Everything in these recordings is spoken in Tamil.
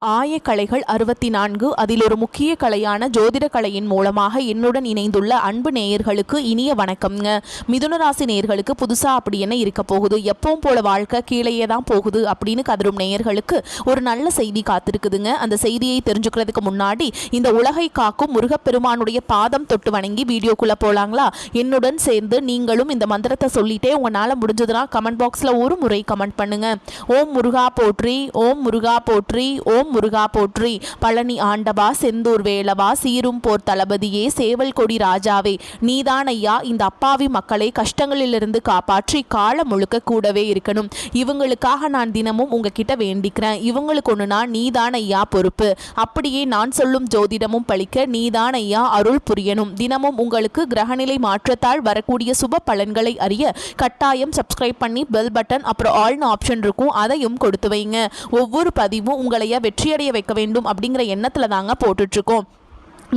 ஆயக்கலைகள் 64 அதில் ஒரு முக்கிய கலையான ஜோதிட கலையின் மூலமாக என்னுடன் இணைந்துள்ள அன்பு நேயர்களுக்கு இனிய வணக்கம்ங்க. மிதுன ராசி நேயர்களுக்கு புதுசா அப்படி என்ன இருக்க போகுது, எப்பவும் போல வாழ்க்கை கீழேயே தான் போகுது அப்படின்னு கதரும் நேயர்களுக்கு ஒரு நல்ல செய்தி காத்திருக்குதுங்க. அந்த செய்தியை தெரிஞ்சுக்கிறதுக்கு முன்னாடி இந்த உலகை காக்கும் முருகப்பெருமானுடைய பாதம் தொட்டு வணங்கி வீடியோக்குள்ள போலாங்களா? என்னுடன் சேர்ந்து நீங்களும் இந்த மந்திரத்தை சொல்லிட்டே உங்களால முடிஞ்சதுன்னா கமெண்ட் பாக்ஸ்ல ஒரு முறை கமெண்ட் பண்ணுங்க. ஓம் முருகா போற்றி, ஓம் முருகா போற்றி, ஓம் முருகா போற்றி. பழனி ஆண்டவா, செந்தூர் வேலவா, சீரும் போர் தளபதியே, சேவல் கொடி ராஜாவே, நீதான் ஐயா இந்த அப்பாவி மக்களை கஷ்டங்களிலிருந்து காப்பாற்றி கால முழுக்க கூடவே இருக்கணும். இவங்களுக்காக நான் தினமும் உங்ககிட்ட வேண்டிக்கிறேன். இவங்களுக்கு ஒண்ணுனா நீதான் ஐயா பொறுப்பு. அப்படியே நான் சொல்லும் ஜோதிடமும் பழிக்க நீதான் ஐயா அருள் புரியணும். தினமும் உங்களுக்கு கிரகநிலை மாற்றத்தால் வரக்கூடிய சுப பலன்களை அறிய கட்டாயம் சப்ஸ்கிரைப் பண்ணி பெல் பட்டன் அப்புறம் ஆல்னு ஆப்ஷன் இருக்கும், அதையும் கொடுத்து வைங்க. ஒவ்வொரு பதிவும் உங்களைய வெற்றியடைய வைக்க வேண்டும் அப்படிங்கிற எண்ணத்துல தாங்க போட்டுட்டு இருக்கோம்.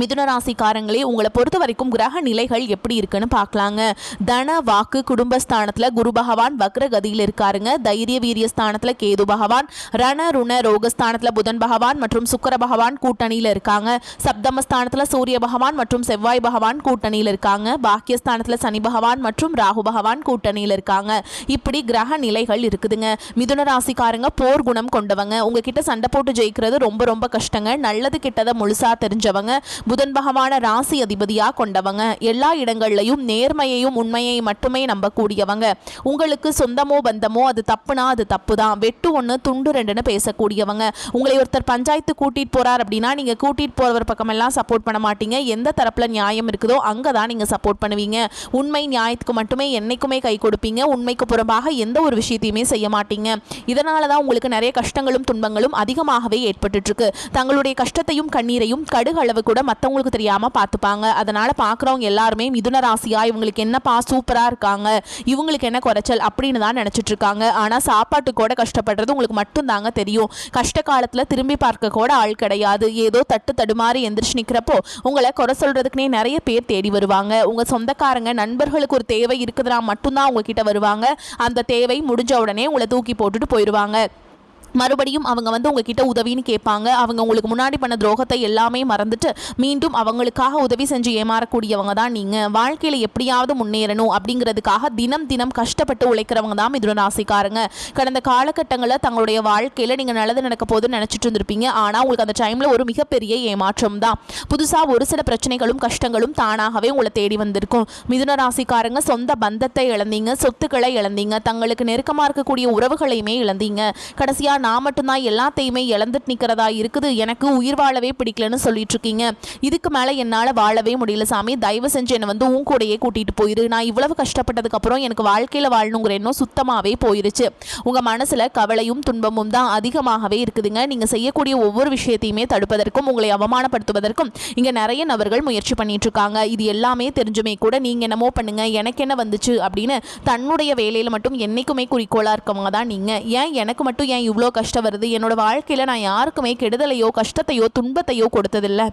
மிதுன ராசிக்காரங்களே, உங்களை பொறுத்த வரைக்கும் கிரக நிலைகள் எப்படி இருக்குன்னு பார்க்கலாங்க. தன வாக்கு குடும்பஸ்தானத்தில் குரு பகவான் வக்ரகதியில் இருக்காருங்க. தைரிய வீரிய ஸ்தானத்தில் கேது பகவான், ரண ருண ரோகஸ்தானத்தில் புதன் பகவான் மற்றும் சுக்கர பகவான் கூட்டணியில் இருக்காங்க. சப்தமஸ்தானத்தில் சூரிய பகவான் மற்றும் செவ்வாய் பகவான் கூட்டணியில் இருக்காங்க. பாக்கியஸ்தானத்தில் சனி பகவான் மற்றும் ராகு பகவான் கூட்டணியில் இருக்காங்க. இப்படி கிரக நிலைகள் இருக்குதுங்க. மிதுன ராசிக்காரங்க போர் குணம் கொண்டவங்க. உங்ககிட்ட சண்டை போட்டு ஜெயிக்கிறது ரொம்ப ரொம்ப கஷ்டங்க. நல்லது கிட்டதை முழுசா தெரிஞ்சவங்க. புதன் பகவான ராசி அதிபதியா கொண்டவங்க. எல்லா இடங்கள்லையும் நேர்மையையும் உண்மையை மட்டுமே நம்பக்கூடியவங்க. உங்களுக்கு சொந்தமோ பந்தமோ அது தப்புனா அது தப்பு தான், வெட்டு ஒன்று துண்டு ரெண்டுன்னு பேசக்கூடியவங்க. உங்களை ஒருத்தர் பஞ்சாயத்து கூட்டிட்டு போறார் அப்படின்னா நீங்க கூட்டிட்டு போறவர் பக்கமெல்லாம் சப்போர்ட் பண்ண மாட்டீங்க. எந்த தரப்புல நியாயம் இருக்குதோ அங்கதான் நீங்க சப்போர்ட் பண்ணுவீங்க. உண்மை நியாயத்துக்கு மட்டுமே என்னைக்குமே கை கொடுப்பீங்க. உண்மைக்கு புறம்பாக எந்த ஒரு விஷயத்தையுமே செய்ய மாட்டீங்க. இதனாலதான் உங்களுக்கு நிறைய கஷ்டங்களும் துன்பங்களும் அதிகமாகவே ஏற்பட்டு இருக்கு. தங்களுடைய கஷ்டத்தையும் கண்ணீரையும் கடுகளவு கூட மற்றவங்களுக்கு தெரியாம பார்த்துப்பாங்க. அதனால பார்க்குறவங்க எல்லாருமே மிதுன ராசியா இவங்களுக்கு என்னப்பா சூப்பரா இருக்காங்க, இவங்களுக்கு என்ன குறைச்சல் அப்படின்னு தான் நினைச்சிட்டு இருக்காங்க. ஆனா சாப்பாட்டு கூட கஷ்டப்படுறது உங்களுக்கு மட்டும் தாங்க தெரியும். கஷ்ட காலத்துல திரும்பி பார்க்க கூட ஆள் கிடையாது. ஏதோ தட்டு தடுமாறி எந்திரிச்சு நிக்கிறப்போ உங்களை குறை சொல்றதுக்குனே நிறைய பேர் தேடி வருவாங்க. உங்க சொந்தக்காரங்க நண்பர்களுக்கு ஒரு தேவை இருக்குதுன்னா மட்டும்தான் உங்ககிட்ட வருவாங்க. அந்த தேவை முடிஞ்ச உடனே உங்களை தூக்கி போட்டுட்டு போயிடுவாங்க. மறுபடியும் அவங்க உங்ககிட்ட உதவின்னு கேட்பாங்க. அவங்க உங்களுக்கு முன்னாடி பண்ண துரோகத்தை எல்லாமே மறந்துட்டு மீண்டும் அவங்களுக்காக உதவி செஞ்சு ஏமாறக்கூடியவங்க தான் நீங்க. வாழ்க்கையில எப்படியாவது முன்னேறணும் அப்படிங்கிறதுக்காக தினம் தினம் கஷ்டப்பட்டு உழைக்கிறவங்க தான் மிதுன ராசிக்காரங்க. கடந்த காலகட்டங்களில் தங்களுடைய வாழ்க்கையில நீங்க நல்லது நடக்க போதுன்னு நினைச்சிட்டு இருந்திருப்பீங்க. ஆனா உங்களுக்கு அந்த டைம்ல ஒரு மிகப்பெரிய ஏமாற்றம் தான். புதுசா ஒரு சில பிரச்சனைகளும் கஷ்டங்களும் தானாகவே உங்களை தேடி வந்திருக்கும். மிதுன ராசிக்காரங்க சொந்த பந்தத்தை இழந்தீங்க, சொத்துக்களை இழந்தீங்க, தங்களுக்கு நெருக்கமா இருக்கக்கூடிய உறவுகளையுமே இழந்தீங்க. கடைசியா நான் மட்டும்தான் எல்லாத்தையுமே இழந்துட்டு நிற்கிறதா இருக்குது, எனக்கு உயிர் வாழவே பிடிக்கலன்னு சொல்லிட்டு இருக்கீங்க. இதுக்கு மேலே என்னால் வாழவே முடியல சாமி, தயவு செஞ்சு என்னை உன் கூடையே கூட்டிகிட்டு போயிரு. நான் இவ்வளவு கஷ்டப்பட்டதுக்கு அப்புறம் எனக்கு வாழ்க்கையில் வாழணுங்கிற எண்ணம் சுத்தமாகவே போயிருச்சு. உங்கள் மனசில் கவலையும் துன்பமும் தான் அதிகமாகவே இருக்குதுங்க. நீங்கள் செய்யக்கூடிய ஒவ்வொரு விஷயத்தையுமே தடுப்பதற்கும் உங்களை அவமானப்படுத்துவதற்கும் இங்கே நிறைய நபர்கள் முயற்சி பண்ணிட்டு இருக்காங்க. இது எல்லாமே தெரிஞ்சுமே கூட நீங்கள் என்னமோ பண்ணுங்க, எனக்கு என்ன வந்துச்சு அப்படின்னு தன்னுடைய வேலையில் மட்டும் என்னைக்குமே குறிக்கோளாக இருக்கவங்க தான் நீங்கள். ஏன் எனக்கு மட்டும் ஏன் இவ்வளோ கஷ்டம் வருது, என்னோட வாழ்க்கையில நான் யாருக்குமே கெடுதலையோ கஷ்டத்தையோ துன்பத்தையோ கொடுத்ததில்லை,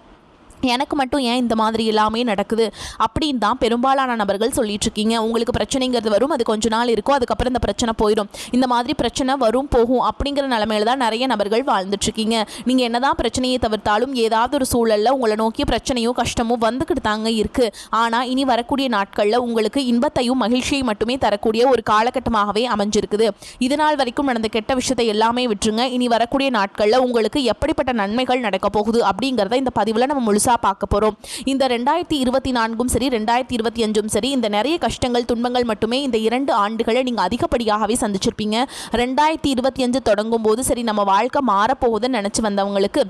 எனக்கு மட்டும் ஏன் இந்த மாதிரி எல்லாமே நடக்குது அப்படின்னு தான் பெரும்பாலான நபர்கள் சொல்லிட்டு இருக்கீங்க. உங்களுக்கு பிரச்சனைங்கிறது வரும், அது கொஞ்ச நாள் இருக்கும், அதுக்கப்புறம் இந்த பிரச்சனை போயிடும். இந்த மாதிரி பிரச்சனை வரும் போகும் அப்படிங்கிற நிலைமையில தான் நிறைய நபர்கள் வாழ்ந்துட்டு இருக்கீங்க. நீங்க என்னதான் பிரச்சனையை தவிர்த்தாலும் ஏதாவது ஒரு சூழல்ல உங்களை நோக்கி பிரச்சனையோ கஷ்டமோ வந்துக்கிட்டு தாங்க இருக்கு. ஆனா இனி வரக்கூடிய நாட்கள்ல உங்களுக்கு இன்பத்தையும் மகிழ்ச்சியை மட்டுமே தரக்கூடிய ஒரு காலகட்டமாகவே அமைஞ்சிருக்குது. இதனால் வரைக்கும் நடந்த கெட்ட விஷயத்தை எல்லாமே விட்டுருங்க. இனி வரக்கூடிய நாட்கள்ல உங்களுக்கு எப்படிப்பட்ட நன்மைகள் நடக்க போகுது அப்படிங்கிறத இந்த பதிவுல நம்ம முழுசா பார்க்க போறோம். இந்த 2024ம் சரி 2025ம் சரி இந்த நிறைய கஷ்டங்கள் துன்பங்கள் மட்டுமே இந்த 2 ஆண்டுகளை நீங்க அதிகப்படியாகவே சந்திச்சிருப்பீங்க. 2025 தொடங்கும் போது சரி நம்ம வாழ்க்கை மாறப்போகுதுன்னு நினைச்சு வந்தவங்களுக்கு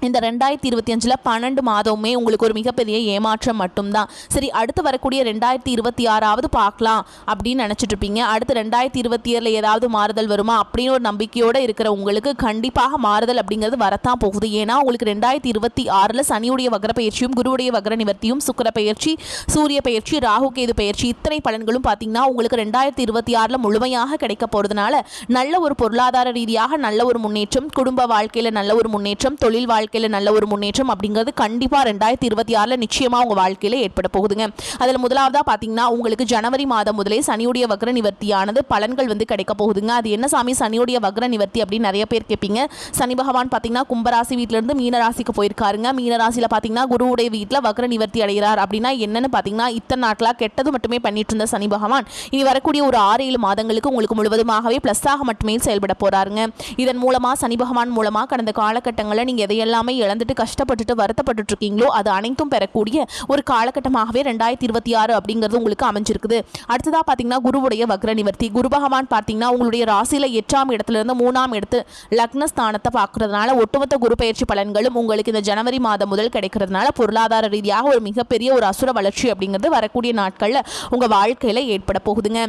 இந்த 2025 12 மாதமுமே உங்களுக்கு ஒரு மிகப்பெரிய ஏமாற்றம் மட்டும்தான். சரி, அடுத்து வரக்கூடிய 2026 பார்க்கலாம் அப்படின்னு நினச்சிட்டு இருப்பீங்க. அடுத்து 2027 ஏதாவது மாறுதல் வருமா அப்படின்னு ஒரு நம்பிக்கையோடு இருக்கிற உங்களுக்கு கண்டிப்பாக மாறுதல் அப்படிங்கிறது வரத்தான் போகுது. ஏன்னா உங்களுக்கு 2026 சனியுடைய வக்ர பயிற்சியும் குருவுடைய வக்ர நிவர்த்தியும் சுக்கிர பயிற்சி சூரிய பயிற்சி ராகு கேது பயிற்சி இத்தனை பலன்களும் பார்த்தீங்கன்னா உங்களுக்கு 2026 முழுமையாக கிடைக்க போகிறதுனால நல்ல ஒரு பொருளாதார ரீதியாக நல்ல ஒரு முன்னேற்றம், குடும்ப வாழ்க்கையில் நல்ல ஒரு முன்னேற்றம், தொழில் வாழ்க்கை வாழ்க்கையில் நல்ல ஒரு முன்னேற்றம் அப்படிங்கிறது கண்டிப்பாக 2026 நிச்சயமாக உங்கள் வாழ்க்கையில் ஏற்பட போகுதுங்க. அதில் முதலாவதாக பார்த்தீங்கன்னா உங்களுக்கு ஜனவரி மாதம் முதலே சனியுடைய வக்ர நிவர்த்தியானது பலன்கள் வந்து கிடைக்க போகுதுங்க. அது என்ன சாமி சனியுடைய வக்ர நிவர்த்தி அப்படின்னு நிறைய பேர் கேட்பீங்க. சனி பகவான் பார்த்தீங்கன்னா கும்பராசி வீட்டிலிருந்து மீனராசிக்கு போயிருக்காருங்க. மீனராசியில் பார்த்தீங்கன்னா குருவுடைய வீட்டில் வக்ர நிவர்த்தி அடைகிறார். அப்படின்னா என்னன்னு பார்த்தீங்கன்னா இத்தனை நாட்களாக கெட்டது மட்டுமே பண்ணிட்டு இருந்த சனி பகவான் இனி வரக்கூடிய ஒரு 6-7 மாதங்களுக்கு உங்களுக்கு முழுவதுமாகவே ப்ளஸ்ஸாக மட்டுமே செயல்பட போறாருங்க. இதன் மூலமாக சனி பகவான் மூலமாக கடந்த காலகட்டங்களில் நீங்கள் எதையெல்லாமே இழந்துட்டு கஷ்டப்பட்டுட்டு வருத்தப்பட்டு இருக்கீங்களோ அது அனைத்தும் பெறக்கூடிய ஒரு காலகட்டமாகவே 2026 அப்படிங்கிறது உங்களுக்கு அமைஞ்சிருக்குது. அடுத்ததாக பார்த்தீங்கன்னா குருவுடைய வக்ர நிவர்த்தி. குரு பகவான் பார்த்தீங்கன்னா உங்களுடைய ராசியில் 8ஆம் இடத்துல இருந்து 3ஆம் இடத்து லக்னஸ்தானத்தை பார்க்கறதுனால ஒட்டுமொத்த குரு பயிற்சி பலன்களும் உங்களுக்கு இந்த ஜனவரி மாதம் முதல் கிடைக்கிறதுனால பொருளாதார ரீதியாக ஒரு மிகப்பெரிய ஒரு அசுர வளர்ச்சி அப்படிங்கிறது வரக்கூடிய நாட்களில் உங்கள் வாழ்க்கையில் ஏற்பட போகுதுங்க.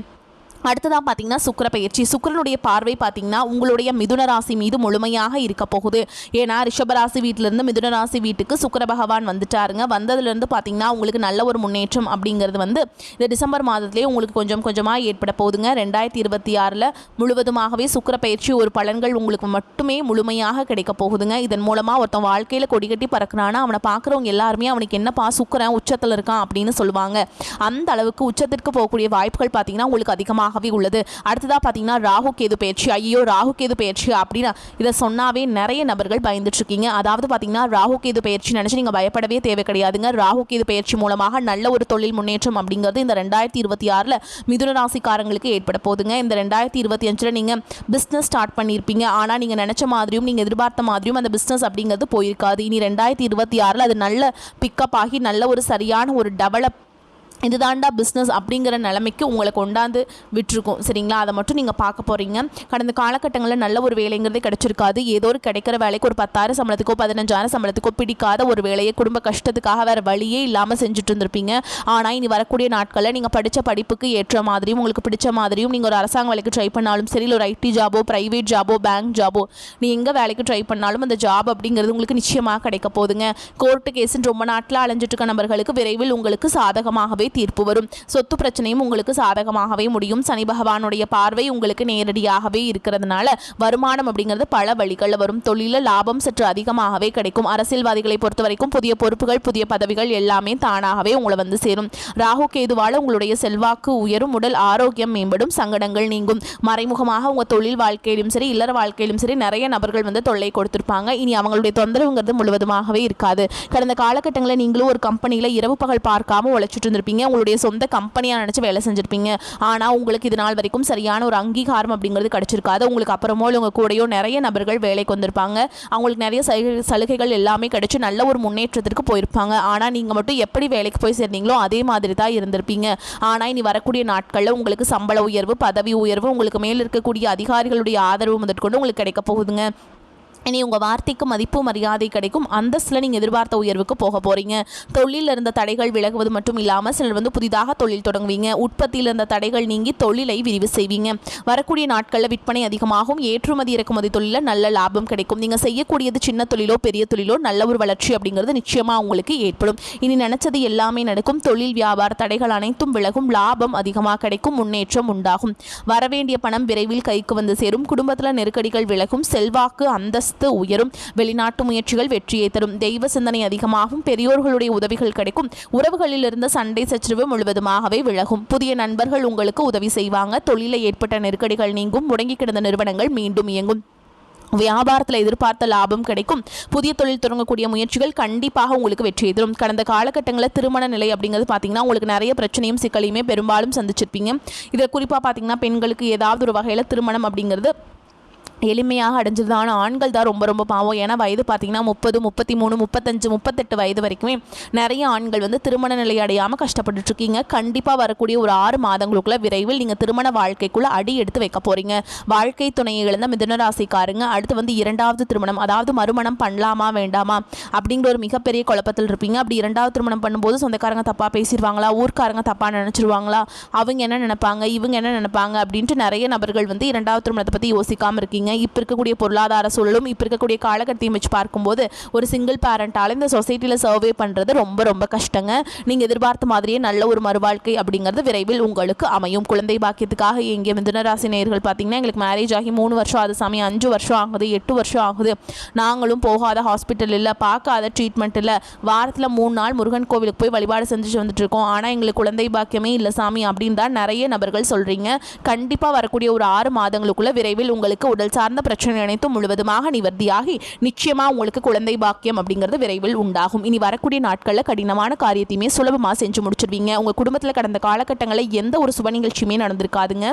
அடுத்ததாக பார்த்தீங்கன்னா சுக்கிர பயிற்சி. சுக்கிரனுடைய பார்வை பார்த்தீங்கன்னா உங்களுடைய மிதுன ராசி மீது முழுமையாக இருக்க போகுது. ஏன்னா ரிஷபராசி வீட்டிலேருந்து மிதுன ராசி வீட்டுக்கு சுக்கிர பகவான் வந்துட்டாருங்க. வந்ததுலேருந்து பார்த்தீங்கன்னா உங்களுக்கு நல்ல ஒரு முன்னேற்றம் அப்படிங்கிறது வந்து இந்த டிசம்பர் மாதத்துலேயே உங்களுக்கு கொஞ்சம் கொஞ்சமாக ஏற்பட போகுதுங்க. 2026 முழுவதுமாகவே சுக்கிர பயிற்சி ஒரு பலன்கள் உங்களுக்கு மட்டுமே முழுமையாக கிடைக்க போகுதுங்க. இதன் மூலமாக ஒருத்தன் வாழ்க்கையில் கொடிகட்டி பறக்கிறானா அவனை பார்க்குறவங்க எல்லாருமே அவனுக்கு என்னப்பா சுக்கிரன் உச்சத்தில் இருக்கான் அப்படின்னு சொல்லுவாங்க. அந்த அளவுக்கு உச்சத்திற்கு போகக்கூடிய வாய்ப்புகள் பார்த்தீங்கன்னா உங்களுக்கு அதிகமாக உள்ளது. அடுத்ததா பாத்தீங்கன்னா ராகு கேது பயிற்சி. ஐயோ ராகு கேது பயிற்சி அப்படின்னா இதை சொன்னாவே நிறைய நபர்கள் பயந்துட்டு இருக்கீங்க. அதாவது பாத்தீங்கன்னா ராகு கேது பயிற்சி நினைச்சு நீங்க பயப்படவே தேவை கிடையாதுங்க. ராகு கேது பயிற்சி மூலமாக நல்ல ஒரு தொழில் முன்னேற்றம் அப்படிங்கிறது இந்த 2026 மிதுன ராசிக்காரங்களுக்கு ஏற்பட போகுதுங்க. இந்த 2025 நீங்க பிசினஸ் ஸ்டார்ட் பண்ணியிருப்பீங்க. ஆனா நீங்க நினைச்ச மாதிரியும் நீங்க எதிர்பார்த்த மாதிரியும் அந்த பிசினஸ் அப்படிங்கிறது போயிருக்காது. இனி 2026 அது நல்ல பிக்கப் ஆகி நல்ல ஒரு சரியான ஒரு டெவலப் இதுதாண்டா பிஸ்னஸ் அப்படிங்கிற நிலைமைக்கு உங்களை கொண்டாந்து விட்டுருக்கும். சரிங்களா? அதை மட்டும் நீங்கள் பார்க்க போகிறீங்க. கடந்த காலகட்டங்களில் நல்ல ஒரு வேலைங்கிறதே கிடைச்சிருக்காது. ஏதோ ஒரு கிடைக்கிற வேலைக்கு ஒரு 10,000 சம்பளத்துக்கோ 15,000 சம்பளத்துக்கோ பிடிக்காத ஒரு வேலையை குடும்ப கஷ்டத்துக்காக வேறு வழியே இல்லாமல் செஞ்சுட்டு இருந்திருப்பீங்க. ஆனால் இனி வரக்கூடிய நாட்களில் நீங்கள் படித்த படிப்புக்கு ஏற்ற மாதிரியும் உங்களுக்கு பிடிச்ச மாதிரியும் நீங்கள் ஒரு அரசாங்க வேலைக்கு ட்ரை பண்ணாலும் சரி, இல்லை ஒரு ஐடி ஜாபோ ப்ரைவேட் ஜாபோ பேங்க் ஜாபோ நீ எங்கே வேலைக்கு ட்ரை பண்ணாலும் அந்த ஜாப் அப்படிங்கிறது உங்களுக்கு நிச்சயமாக கிடைக்க போகுதுங்க. கோர்ட்டு கேஸுன்னு ரொம்ப நாட்டில் அலைஞ்சிட்டு இருக்க நபர்களுக்கு விரைவில் உங்களுக்கு சாதகமாகவே தீர்ப்பு வரும். சொத்து பிரச்சனையும் உங்களுக்கு சாதகமாகவே முடியும். சனி பகவானுடைய பார்வை உங்களுக்கு நேரடியாகவே இருக்கிறதுனால வருமானம் அப்படிங்கிறது பல வழிகளில் வரும். தொழில லாபம் சற்று அதிகமாகவே கிடைக்கும். அரசியல்வாதிகளை பொறுத்த வரைக்கும் புதிய பொறுப்புகள் புதிய பதவிகள் எல்லாமே தானாகவே உங்களை வந்து சேரும். ராகு கேதுவால உங்களுடைய செல்வாக்கு உயரும். உடல் ஆரோக்கியம் மேம்படும். சங்கடங்கள் நீங்கும். மறைமுகமாக உங்க தொழில் வாழ்க்கையிலும் சரி இல்லற வாழ்க்கையிலும் சரி நிறைய நபர்கள் வந்து தொல்லை கொடுத்திருப்பாங்க. இனி அவங்களுடைய தொந்தரவுங்கிறது முழுவதுமாகவே இருக்காது. கடந்த காலகட்டங்களில் நீங்களும் ஒரு கம்பெனியில் இரவு பகல் பார்க்காம உழைச்சிட்டு இருந்திருப்பீங்க. உங்களுடைய சொந்த கம்பெனியாக நினச்சி வேலை செஞ்சுருப்பீங்க. ஆனால் உங்களுக்கு இது நாள் வரைக்கும் சரியான ஒரு அங்கீகாரம் அப்படிங்கிறது கிடைச்சிருக்காது. உங்களுக்கு அப்புறமோ உங்கள் கூடயோ நிறைய நபர்கள் வேலைக்கு வந்திருப்பாங்க. அவங்களுக்கு நிறைய சலுகைகள் எல்லாமே கிடைச்சி நல்ல ஒரு முன்னேற்றத்திற்கு போயிருப்பாங்க. ஆனால் நீங்கள் மட்டும் எப்படி வேலைக்கு போய் சேர்ந்தீங்களோ அதே மாதிரி தான் இருந்திருப்பீங்க. ஆனால் இனி வரக்கூடிய நாட்களில் உங்களுக்கு சம்பள உயர்வு பதவி உயர்வு உங்களுக்கு மேல் இருக்கக்கூடிய அதிகாரிகளுடைய ஆதரவு முதற்கொண்டு உங்களுக்கு கிடைக்க போகுதுங்க. இனி உங்கள் வார்த்தைக்கு மதிப்பு மரியாதை கிடைக்கும். அந்தஸ்தில் நீங்கள் எதிர்பார்த்த உயர்வுக்கு போக போகிறீங்க. தொழிலில் இருந்த தடைகள் விலகுவது மட்டும் இல்லாமல் சிலர் வந்து புதிதாக தொழில் தொடங்குவீங்க. உற்பத்தியில் இருந்த தடைகள் நீங்கி தொழிலை விரிவு செய்வீங்க. வரக்கூடிய நாட்களில் விற்பனை அதிகமாகும். ஏற்றுமதி இறக்குமதி தொழிலில் நல்ல லாபம் கிடைக்கும். நீங்கள் செய்யக்கூடியது சின்ன தொழிலோ பெரிய தொழிலோ நல்ல ஒரு வளர்ச்சி அப்படிங்கிறது நிச்சயமாக உங்களுக்கு ஏற்படும். இனி நினைச்சது எல்லாமே நடக்கும். தொழில் வியாபார தடைகள் அனைத்தும் விலகும். லாபம் அதிகமாக கிடைக்கும். முன்னேற்றம் உண்டாகும். வரவேண்டிய பணம் விரைவில் கைக்கு வந்து சேரும். குடும்பத்தில் நெருக்கடிகள் விலகும். செல்வாக்கு அந்தஸ்து உயரும். வெளிநாட்டு முயற்சிகள் வெற்றியை தரும். தெய்வ சிந்தனை அதிகமாகும். பெரியோர்களுடைய உதவிகள் கிடைக்கும். உறவுகளில் இருந்த சண்டை சச்சரவு முழுவதுமாகவே விலகும். புதிய நண்பர்கள் உங்களுக்கு உதவி செய்வாங்க. தொழிலில் ஏற்பட்ட நெருக்கடிகள் நீங்கும். முடங்கி கிடந்த நிறுவனங்கள் மீண்டும் இயங்கும். வியாபாரத்தில் எதிர்பார்த்த லாபம் கிடைக்கும். புதிய தொழில் தொடங்கக்கூடிய முயற்சிகள் கண்டிப்பாக உங்களுக்கு வெற்றி தரும். கடந்த காலகட்டங்களில் திருமண நிலை அப்படிங்கிறது பார்த்தீங்கன்னா உங்களுக்கு நிறைய பிரச்சனையும் சிக்கலையுமே பெரும்பாலும் சந்திச்சிருப்பீங்க. இதில் குறிப்பாக பார்த்தீங்கன்னா பெண்களுக்கு ஏதாவது ஒரு வகையில் திருமணம் அப்படிங்கிறது எளிமையாக அடைஞ்சது. ஆனால் ஆண்கள் தான் ரொம்ப ரொம்ப பாவம். ஏன்னா வயது பார்த்தீங்கன்னா 30 33 35 38 வயது வரைக்குமே நிறைய ஆண்கள் வந்து திருமண நிலை அடையாமல் கஷ்டப்பட்டுருக்கீங்க. கண்டிப்பாக வரக்கூடிய ஒரு 6 மாதங்களுக்குள்ள விரைவில் நீங்கள் திருமண வாழ்க்கைக்குள்ளே அடி எடுத்து வைக்க போகிறீங்க. வாழ்க்கை துணையை இழந்த மிதுன ராசிக்காரங்க அடுத்து வந்து 2வது திருமணம் அதாவது மறுமணம் பண்ணலாமா வேண்டாமா அப்படிங்கிற ஒரு மிகப்பெரிய குழப்பத்தில் இருப்பீங்க. அப்படி 2வது திருமணம் பண்ணும்போது சொந்தக்காரங்க தப்பாக பேசிடுவாங்களா, ஊர்க்காரங்க தப்பாக நினச்சிருவாங்களா, அவங்க என்ன நினைப்பாங்க இவங்க என்ன நினைப்பாங்க அப்படின்ட்டு நிறைய நபர்கள் வந்து 2வது திருமணத்தை பற்றி யோசிக்காமல் இருக்கீங்க. இப்போ இருக்கக்கூடிய பொருளாதார சூழலும் இப்போ இருக்கக்கூடிய காலகட்டத்தையும் வச்சு பார்க்கும்போது ஒரு சிங்கிள் பேரண்டால் இந்த சொசைட்டியில் சர்வே பண்ணுறது ரொம்ப ரொம்ப கஷ்டங்க. நீங்கள் எதிர்பார்த்த மாதிரியே நல்ல ஒரு மறுவாழ்க்கை அப்படிங்கிறது விரைவில் உங்களுக்கு அமையும். குழந்தை பாக்கியத்துக்காக எங்கே மிதுனராசி நேயர்கள் பார்த்தீங்கன்னா எங்களுக்கு மேரேஜ் ஆகி 3 வருஷம் அது சாமி 5 வருஷம் ஆகுது 8 வருஷம் ஆகுது, நாங்களும் போகாத ஹாஸ்பிட்டல் இல்லை, பார்க்காத ட்ரீட்மெண்ட் இல்லை, வாரத்தில் 3 நாள் முருகன் கோவிலுக்கு போய் வழிபாடு செஞ்சுட்டு வந்துட்டு இருக்கோம், ஆனால் எங்களுக்கு குழந்தை பாக்கியமே இல்லை சாமி அப்படின்னு தான் நிறைய நபர்கள் சொல்கிறீங்க. கண்டிப்பாக வரக்கூடிய ஒரு 6 மாதங்களுக்குள்ள விரைவில் உங்களுக்கு உடல் சார்ந்த பிரச்சனை அனைத்தும் முழுவதுமாக நிவர்த்தியாகி நிச்சயமாக உங்களுக்கு குழந்தை பாக்கியம் அப்படிங்கிறது விரைவில் உண்டாகும். இனி வரக்கூடிய நாட்களில் கடினமான காரியத்தையுமே சுலபமாக செஞ்சு முடிச்சிருவீங்க. உங்கள் குடும்பத்தில் கடந்த காலகட்டங்களில் எந்த ஒரு சுப நிகழ்ச்சியுமே நடந்திருக்காதுங்க.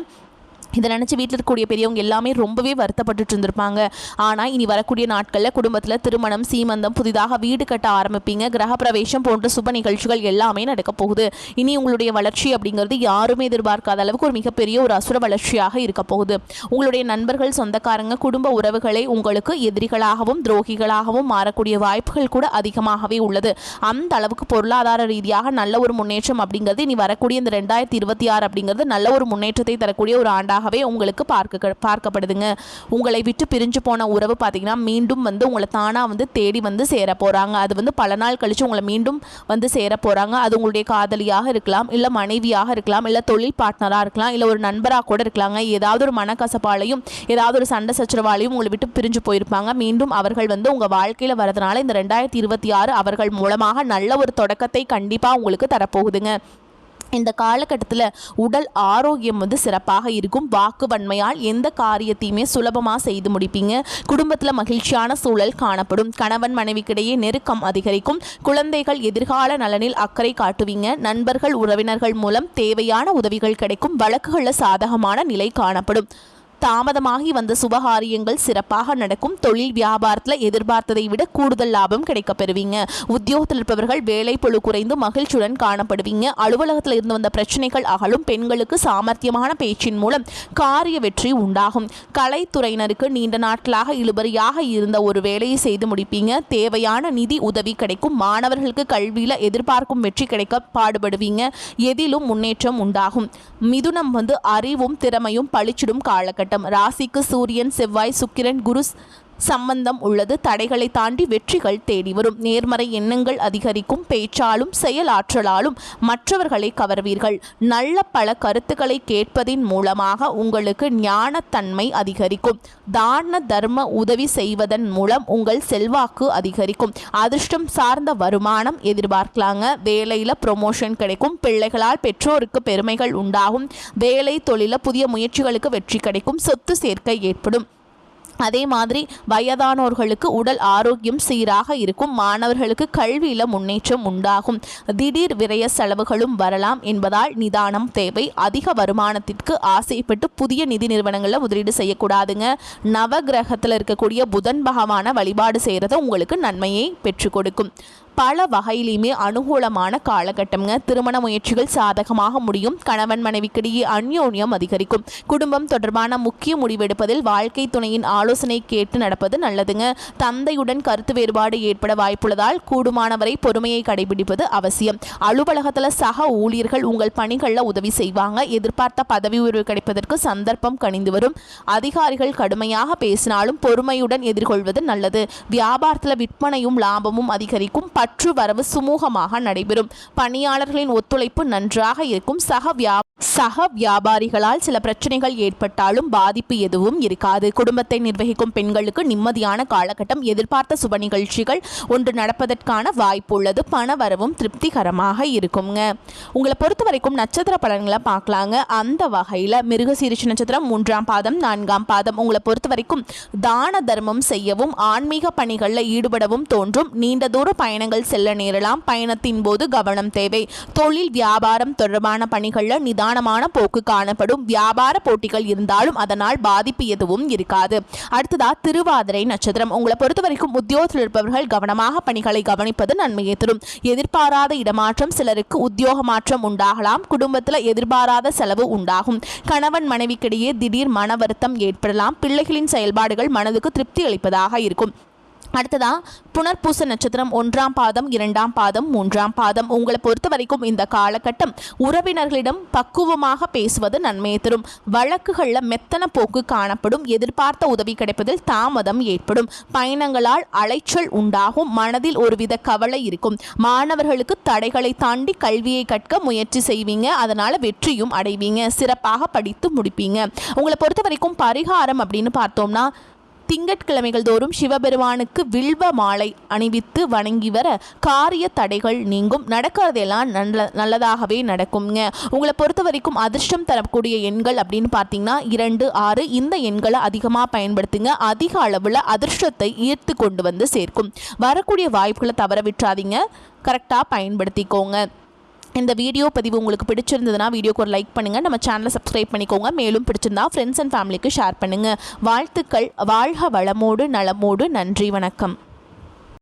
இதை நினச்சி வீட்டில் இருக்கக்கூடிய பெரியவங்க எல்லாமே ரொம்பவே வருத்தப்பட்டு இருந்திருப்பாங்க. ஆனால் இனி வரக்கூடிய நாட்களில் குடும்பத்தில் திருமணம், சீமந்தம், புதிதாக வீடு கட்ட ஆரம்பிப்பீங்க, கிரகப்பிரவேசம் போன்ற சுப நிகழ்ச்சிகள் எல்லாமே நடக்க போகுது. இனி உங்களுடைய வளர்ச்சி அப்படிங்கிறது யாருமே எதிர்பார்க்காத அளவுக்கு ஒரு மிகப்பெரிய ஒரு அசுர வளர்ச்சியாக இருக்க போகுது. உங்களுடைய நண்பர்கள், சொந்தக்காரங்க, குடும்ப உறவுகளை உங்களுக்கு எதிரிகளாகவும் துரோகிகளாகவும் மாறக்கூடிய வாய்ப்புகள் கூட அதிகமாகவே உள்ளது. அந்த அளவுக்கு பொருளாதார ரீதியாக நல்ல ஒரு முன்னேற்றம் அப்படிங்கிறது இனி வரக்கூடிய இந்த 2026 அப்படிங்கிறது நல்ல ஒரு முன்னேற்றத்தை தரக்கூடிய ஒரு ஆண்டாக உங்களுக்கு பார்க்கப்படுதுங்க. உங்களை விட்டு பிரிஞ்சு போன உறவு பார்த்தீங்கன்னா மீண்டும் உங்களை தானா தேடி சேர போறாங்க. அது பல நாள் கழிச்சு உங்களை மீண்டும் சேர போறாங்க. அது உங்களுடைய காதலியாக இருக்கலாம், இல்ல மனைவியாக இருக்கலாம், இல்ல தொழில் பார்ட்னராக இருக்கலாம், இல்ல ஒரு நண்பராக கூட இருக்கலாங்க. ஏதாவது ஒரு மனக்கசப்பாலையும் ஏதாவது ஒரு சண்டை சச்சரவாலையும் உங்களை விட்டு பிரிஞ்சு போயிருப்பாங்க. மீண்டும் அவர்கள் உங்க வாழ்க்கையில வரதுனால இந்த 2026 அவர்கள் மூலமாக நல்ல ஒரு தொடக்கத்தை கண்டிப்பா உங்களுக்கு தரப்போகுதுங்க. இந்த காலகட்டத்தில் உடல் ஆரோக்கியம் சிறப்பாக இருக்கும். வாக்கு வன்மையால் எந்த காரியத்தையுமே சுலபமாக செய்து முடிப்பீங்க. குடும்பத்தில் மகிழ்ச்சியான சூழல் காணப்படும். கணவன் மனைவிக்கிடையே நெருக்கம் அதிகரிக்கும். குழந்தைகள் எதிர்கால நலனில் அக்கறை காட்டுவீங்க. நண்பர்கள் உறவினர்கள் மூலம் தேவையான உதவிகள் கிடைக்கும். வழக்குகளில் சாதகமான நிலை காணப்படும். தாமதமாகி வந்த சுபகாரியங்கள் சிறப்பாக நடக்கும். தொழில் வியாபாரத்தில் எதிர்பார்த்ததை விட கூடுதல் லாபம் கிடைக்க பெறுவீங்க. உத்தியோகத்தில் இருப்பவர்கள் வேலை பளு குறைந்து மகிழ்ச்சியுடன் காணப்படுவீங்க. அலுவலகத்தில் இருந்து வந்த பிரச்சனைகள் அகலும். பெண்களுக்கு சாமர்த்தியமான பேச்சின் மூலம் காரிய வெற்றி உண்டாகும். கலைத்துறையினருக்கு நீண்ட நாட்களாக இழுபறியாக இருந்த ஒரு வேலையை செய்து முடிப்பீங்க. தேவையான நிதி உதவி கிடைக்கும். மாணவர்களுக்கு கல்வியில் எதிர்பார்க்கும் வெற்றி கிடைக்க பாடுபடுவீங்க. எதிலும் முன்னேற்றம் உண்டாகும். மிதுனம் அறிவும் திறமையும் பளிச்சிடும் காலகட்டம். ராசிக்கு சூரியன், செவ்வாய், சுக்கிரன், குரு சம்பந்தம் உள்ளது. தடைகளை தாண்டி வெற்றிகள் தேடி வரும். நேர்மறை எண்ணங்கள் அதிகரிக்கும். பேச்சாலும் செயலாற்றலாலும் மற்றவர்களை கவர்வீர்கள். நல்ல பல கருத்துக்களை கேட்பதின் மூலமாக உங்களுக்கு ஞானத்தன்மை அதிகரிக்கும். தான தர்ம உதவி செய்வதன் மூலம் உங்கள் செல்வாக்கு அதிகரிக்கும். அதிர்ஷ்டம் சார்ந்த வருமானம் எதிர்பார்க்கலாங்க. வேலையில ப்ரொமோஷன் கிடைக்கும். பிள்ளைகளால் பெற்றோருக்கு பெருமைகள் உண்டாகும். வேலை தொழில புதிய முயற்சிகளுக்கு வெற்றி கிடைக்கும். சொத்து சேர்க்கை ஏற்படும். அதே மாதிரி வயதானோர்களுக்கு உடல் ஆரோக்கியம் சீராக இருக்கும். மாணவர்களுக்கு கல்வியில் முன்னேற்றம் உண்டாகும். திடீர் விரய செலவுகளும் வரலாம் என்பதால் நிதானம் தேவை. அதிக வருமானத்திற்கு ஆசைப்பட்டு புதிய நிதி நிறுவனங்களில் முதலீடு செய்யக்கூடாதுங்க. நவகிரகத்தில் இருக்கக்கூடிய புதன் பகவான வழிபாடு செய்கிறது உங்களுக்கு நன்மையை பெற்றுக் கொடுக்கும். பல வகையிலுமே அனுகூலமான காலகட்டம்ங்க. திருமண முயற்சிகள் சாதகமாக முடியும். கணவன் மனைவிக்கிடையே அந்யோன்யம் அதிகரிக்கும். குடும்பம் தொடர்பான முக்கிய முடிவெடுப்பதில் வாழ்க்கை துணையின் ஆலோசனை கேட்டு நடப்பது நல்லதுங்க. தந்தையுடன் கருத்து வேறுபாடு ஏற்பட வாய்ப்புள்ளதால் கூடுமானவரை பொறுமையை கடைபிடிப்பது அவசியம். அலுவலகத்தில் சக ஊழியர்கள் உங்கள் பணிகளில் உதவி செய்வாங்க. எதிர்பார்த்த பதவி உயர்வு கிடைப்பதற்கு சந்தர்ப்பம் கனிந்து வரும். அதிகாரிகள் கடுமையாக பேசினாலும் பொறுமையுடன் எதிர்கொள்வது நல்லது. வியாபாரத்தில் விற்பனையும் லாபமும் அதிகரிக்கும். பற்று வரவு சுமூகமாக நடைபெறும். பணியாளர்களின் ஒத்துழைப்பு நன்றாக இருக்கும். சக வியாபாரிகளால் சில பிரச்சனைகள் ஏற்பட்டாலும் பாதிப்பு எதுவும் இருக்காது. குடும்பத்தை நிர்வகிக்கும் பெண்களுக்கு நிம்மதியான காலகட்டம். எதிர்பார்த்த சுப நிகழ்ச்சிகள் ஒன்று நடப்பதற்கான வாய்ப்பு உள்ளது. பண வரவும் திருப்திகரமாக இருக்குங்க. உங்களை பொறுத்த வரைக்கும் நட்சத்திர பலன்களை பார்க்கலாங்க. அந்த வகையில் மிருகசீரிஷ நட்சத்திரம் 3ஆம் பாதம் 4ஆம் பாதம் உங்களை பொறுத்த வரைக்கும் தான தர்மம் செய்யவும் ஆன்மீக பணிகளில் ஈடுபடவும் தோன்றும். நீண்ட தூர பயணங்கள் செல்ல நேரலாம். பயணத்தின் போது கவனம் தேவை. தொழில் வியாபாரம் தொடர்பான பணிகளில் நிதானமான போக்கு காணப்படும். வியாபார போட்டிகள் இருந்தாலும் அதனால் பாதிப்பு எதுவும் இருக்காது. அடுத்ததா திருவாதிரை நட்சத்திரம் உங்களை பொறுத்த வரைக்கும் உத்தியோகத்தில் இருப்பவர்கள் கவனமாக பணிகளை கவனிப்பது நன்மையை தரும். எதிர்பாராத இடமாற்றம், சிலருக்கு உத்தியோக மாற்றம் உண்டாகலாம். குடும்பத்தில் எதிர்பாராத செலவு உண்டாகும். கணவன் மனைவிக்கிடையே திடீர் மன வருத்தம் ஏற்படலாம். பிள்ளைகளின் செயல்பாடுகள் மனதுக்கு திருப்தி அளிப்பதாக இருக்கும். அடுத்ததா புனர்பூச நட்சத்திரம் 1ஆம் பாதம் 2ஆம் பாதம் 3ஆம் பாதம். உங்களை பொறுத்த வரைக்கும் இந்த காலகட்டம் உறவினர்களிடம் பக்குவமாக பேசுவது நன்மையை தரும். வழக்குகளில் மெத்தன போக்கு காணப்படும். எதிர்பார்த்த உதவி கிடைப்பதில் தாமதம் ஏற்படும். பயணங்களால் அலைச்சல் உண்டாகும். மனதில் ஒருவித கவலை இருக்கும். மாணவர்களுக்கு தடைகளை தாண்டி கல்வியை கற்க முயற்சி செய்வீங்க. அதனால் வெற்றியும் அடைவீங்க. சிறப்பாக படித்து முடிப்பீங்க. உங்களை பொறுத்த வரைக்கும் பரிகாரம் அப்படின்னு பார்த்தோம்னா திங்கட்கிழமைகள் தோறும் சிவபெருமானுக்கு வில்வ மாலை அணிவித்து வணங்கி வர காரிய தடைகள் நீங்கும். நடக்கிறதெல்லாம் நல்லதாகவே நடக்குங்க. உங்களை பொறுத்த வரைக்கும் அதிர்ஷ்டம் தரக்கூடிய எண்கள் அப்படின்னு பார்த்தீங்கன்னா 2, 6 இந்த எண்களை அதிகமாக பயன்படுத்துங்க. அதிக அளவில் அதிர்ஷ்டத்தை ஈர்த்து கொண்டு வந்து சேர்க்கும். வரக்கூடிய வாய்ப்புகளை தவற விட்டுறாதீங்க. கரெக்டாக பயன்படுத்திக்கோங்க. இந்த வீடியோ பதிவு உங்களுக்கு பிடிச்சிருந்ததுன்னா வீடியோக்கு ஒரு லைக் பண்ணுங்கள். நம்ம சேனலை சப்ஸ்கிரைப் பண்ணிக்கோங்க. மேலும் பிடிச்சிருந்தா ஃப்ரெண்ட்ஸ் அண்ட் ஃபேமிலிக்கு ஷேர் பண்ணுங்கள். வாழ்த்துக்கள். வாழ்க வளமோடு நலமோடு. நன்றி. வணக்கம்.